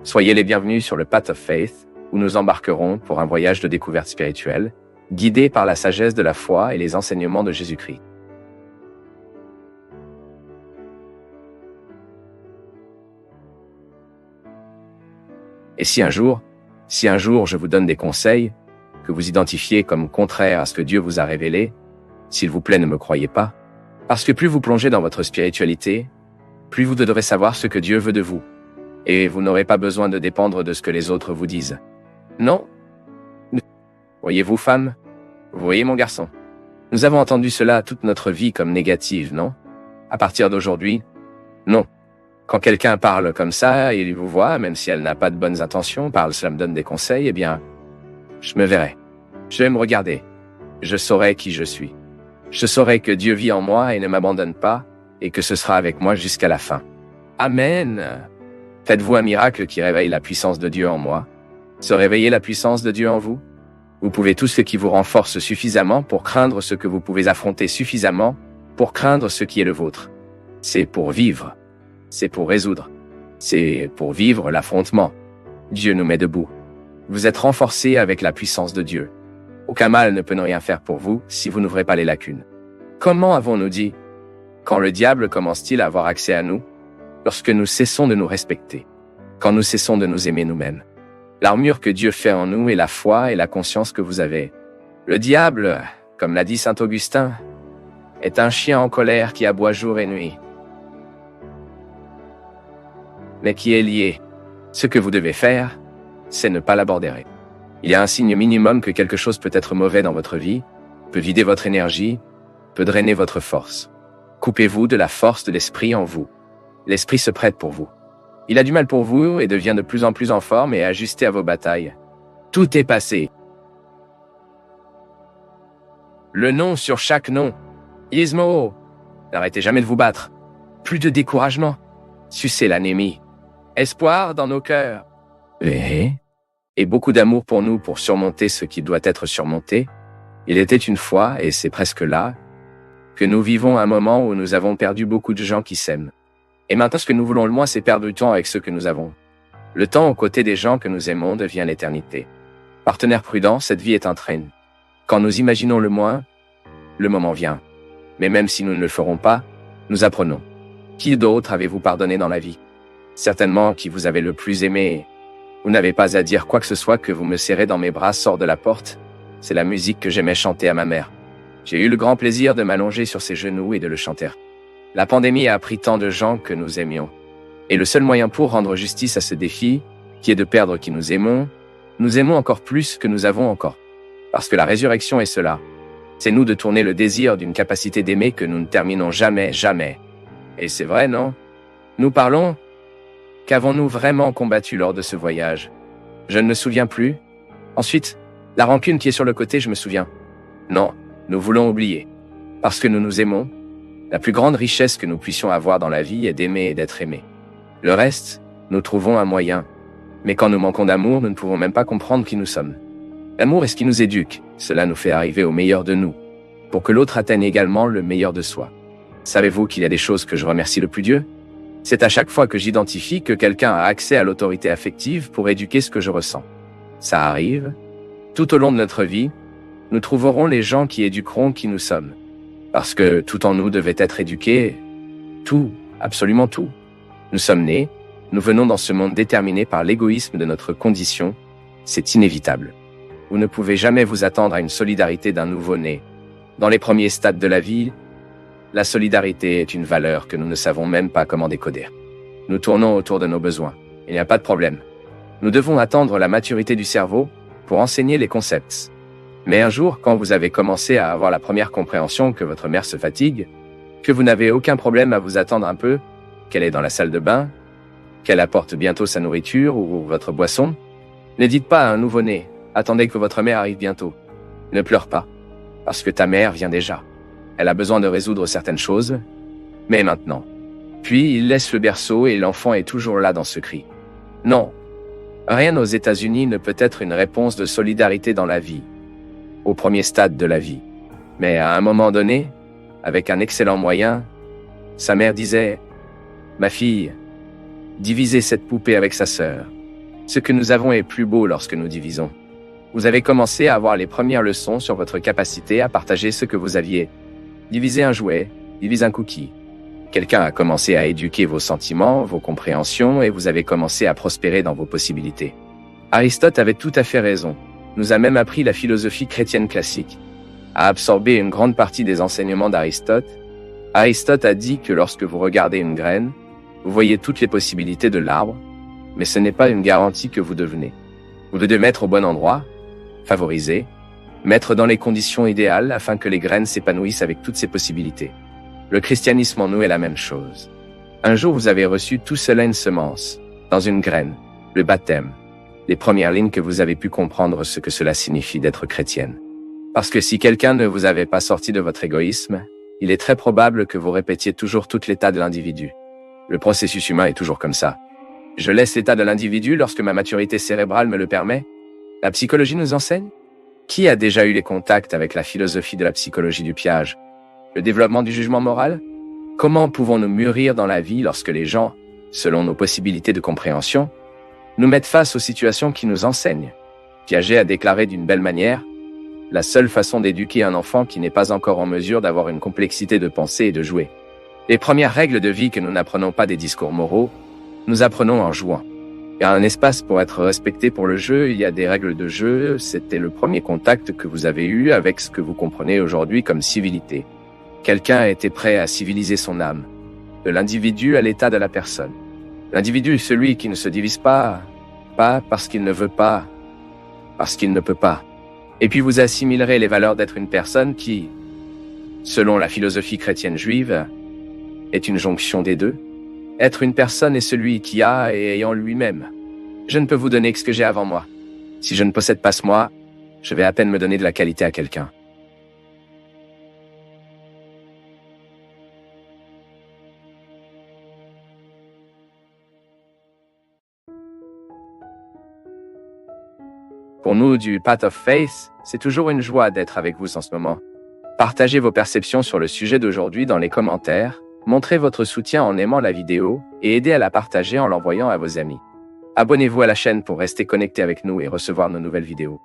Soyez les bienvenus sur le Path of Faith, où nous embarquerons pour un voyage de découverte spirituelle, guidé par la sagesse de la foi et les enseignements de Jésus-Christ. Et si un jour je vous donne des conseils, que vous identifiez comme contraires à ce que Dieu vous a révélé, s'il vous plaît, ne me croyez pas, parce que plus vous plongez dans votre spiritualité, plus vous devrez savoir ce que Dieu veut de vous, et vous n'aurez pas besoin de dépendre de ce que les autres vous disent. Non? Voyez-vous, femme? Vous voyez, mon garçon? Nous avons entendu cela toute notre vie comme négative, non? À partir d'aujourd'hui, non. Quand quelqu'un parle comme ça, il vous voit, même si elle n'a pas de bonnes intentions, cela me donne des conseils, eh bien, je me verrai. Je vais me regarder. Je saurai qui je suis. Je saurai que Dieu vit en moi et ne m'abandonne pas, et que ce sera avec moi jusqu'à la fin. Amen. Faites-vous un miracle qui réveille la puissance de Dieu en moi. Se réveiller la puissance de Dieu en vous. Vous pouvez tout ce qui vous renforce suffisamment pour craindre ce que vous pouvez affronter suffisamment pour craindre ce qui est le vôtre. C'est pour vivre. C'est pour résoudre. C'est pour vivre l'affrontement. Dieu nous met debout. Vous êtes renforcés avec la puissance de Dieu. Aucun mal ne peut rien faire pour vous si vous n'ouvrez pas les lacunes. Comment avons-nous dit? Quand le diable commence-t-il à avoir accès à nous? Lorsque nous cessons de nous respecter. Quand nous cessons de nous aimer nous-mêmes. L'armure que Dieu fait en nous est la foi et la conscience que vous avez. Le diable, comme l'a dit saint Augustin, est un chien en colère qui aboie jour et nuit, mais qui est lié. Ce que vous devez faire, c'est ne pas l'aborder. Il y a un signe minimum que quelque chose peut être mauvais dans votre vie, peut vider votre énergie, peut drainer votre force. Coupez-vous de la force de l'esprit en vous. L'esprit se prête pour vous. Il a du mal pour vous et devient de plus en plus en forme et ajusté à vos batailles. Tout est passé. Le nom sur chaque nom. Ismo. N'arrêtez jamais de vous battre. Plus de découragement. Sucez l'anémie. Espoir dans nos cœurs. Et beaucoup d'amour pour nous pour surmonter ce qui doit être surmonté. Il était une fois, et c'est presque là, que nous vivons un moment où nous avons perdu beaucoup de gens qui s'aiment. Et maintenant, ce que nous voulons le moins, c'est perdre du temps avec ceux que nous avons. Le temps aux côtés des gens que nous aimons devient l'éternité. Partenaire prudent, cette vie est un train. Quand nous imaginons le moins, le moment vient. Mais même si nous ne le ferons pas, nous apprenons. Qui d'autre avez-vous pardonné dans la vie? Certainement qui vous avez le plus aimé. Vous n'avez pas à dire quoi que ce soit que vous me serrez dans mes bras sort de la porte. C'est la musique que j'aimais chanter à ma mère. J'ai eu le grand plaisir de m'allonger sur ses genoux et de le chanter. La pandémie a appris tant de gens que nous aimions. Et le seul moyen pour rendre justice à ce défi, qui est de perdre qui nous aimons encore plus que nous avons encore. Parce que la résurrection est cela. C'est nous de tourner le désir d'une capacité d'aimer que nous ne terminons jamais, jamais. Et c'est vrai, non? Nous parlons? Qu'avons-nous vraiment combattu lors de ce voyage? Je ne me souviens plus. Ensuite, la rancune qui est sur le côté, je me souviens. Non, nous voulons oublier. Parce que nous nous aimons, la plus grande richesse que nous puissions avoir dans la vie est d'aimer et d'être aimé. Le reste, nous trouvons un moyen. Mais quand nous manquons d'amour, nous ne pouvons même pas comprendre qui nous sommes. L'amour est ce qui nous éduque. Cela nous fait arriver au meilleur de nous, pour que l'autre atteigne également le meilleur de soi. Savez-vous qu'il y a des choses que je remercie le plus Dieu? C'est à chaque fois que j'identifie que quelqu'un a accès à l'autorité affective pour éduquer ce que je ressens. Ça arrive. Tout au long de notre vie, nous trouverons les gens qui éduqueront qui nous sommes. Parce que tout en nous devait être éduqué. Tout, absolument tout. Nous sommes nés, nous venons dans ce monde déterminé par l'égoïsme de notre condition. C'est inévitable. Vous ne pouvez jamais vous attendre à une solidarité d'un nouveau-né. Dans les premiers stades de la vie, la solidarité est une valeur que nous ne savons même pas comment décoder. Nous tournons autour de nos besoins. Il n'y a pas de problème. Nous devons attendre la maturité du cerveau pour enseigner les concepts. Mais un jour, quand vous avez commencé à avoir la première compréhension que votre mère se fatigue, que vous n'avez aucun problème à vous attendre un peu, qu'elle est dans la salle de bain, qu'elle apporte bientôt sa nourriture ou votre boisson, ne dites pas à un nouveau-né « Attendez que votre mère arrive bientôt ». Ne pleure pas, parce que ta mère vient déjà. Elle a besoin de résoudre certaines choses, mais maintenant. Puis il laisse le berceau et l'enfant est toujours là dans ce cri. Non, rien aux États-Unis ne peut être une réponse de solidarité dans la vie, au premier stade de la vie. Mais à un moment donné, avec un excellent moyen, sa mère disait « Ma fille, divisez cette poupée avec sa sœur. Ce que nous avons est plus beau lorsque nous divisons. Vous avez commencé à avoir les premières leçons sur votre capacité à partager ce que vous aviez. Diviser un jouet, divise un cookie. Quelqu'un a commencé à éduquer vos sentiments, vos compréhensions, et vous avez commencé à prospérer dans vos possibilités. Aristote avait tout à fait raison. Nous a même appris la philosophie chrétienne classique. A absorbé une grande partie des enseignements d'Aristote. Aristote a dit que lorsque vous regardez une graine, vous voyez toutes les possibilités de l'arbre, mais ce n'est pas une garantie que vous devenez. Vous devez mettre au bon endroit, favoriser, mettre dans les conditions idéales afin que les graines s'épanouissent avec toutes ces possibilités. Le christianisme en nous est la même chose. Un jour, vous avez reçu tout cela une semence, dans une graine, le baptême, les premières lignes que vous avez pu comprendre ce que cela signifie d'être chrétienne. Parce que si quelqu'un ne vous avait pas sorti de votre égoïsme, il est très probable que vous répétiez toujours tout l'état de l'individu. Le processus humain est toujours comme ça. Je laisse l'état de l'individu lorsque ma maturité cérébrale me le permet. La psychologie nous enseigne? Qui a déjà eu les contacts avec la philosophie de la psychologie du piège? Le développement du jugement moral? Comment pouvons-nous mûrir dans la vie lorsque les gens, selon nos possibilités de compréhension, nous mettent face aux situations qui nous enseignent? Piaget a déclaré d'une belle manière: la seule façon d'éduquer un enfant qui n'est pas encore en mesure d'avoir une complexité de pensée est de jouer. Les premières règles de vie que nous n'apprenons pas des discours moraux, nous apprenons en jouant. Il y a un espace pour être respecté pour le jeu, il y a des règles de jeu, c'était le premier contact que vous avez eu avec ce que vous comprenez aujourd'hui comme civilité. Quelqu'un était prêt à civiliser son âme, de l'individu à l'état de la personne. L'individu est celui qui ne se divise pas parce qu'il ne veut pas, parce qu'il ne peut pas. Et puis vous assimilerez les valeurs d'être une personne qui, selon la philosophie chrétienne juive, est une jonction des deux. Être une personne est celui qui a et ayant lui-même. Je ne peux vous donner que ce que j'ai avant moi. Si je ne possède pas ce moi, je vais à peine me donner de la qualité à quelqu'un. Pour nous du Path of Faith, c'est toujours une joie d'être avec vous en ce moment. Partagez vos perceptions sur le sujet d'aujourd'hui dans les commentaires, montrez votre soutien en aimant la vidéo et aidez à la partager en l'envoyant à vos amis. Abonnez-vous à la chaîne pour rester connecté avec nous et recevoir nos nouvelles vidéos.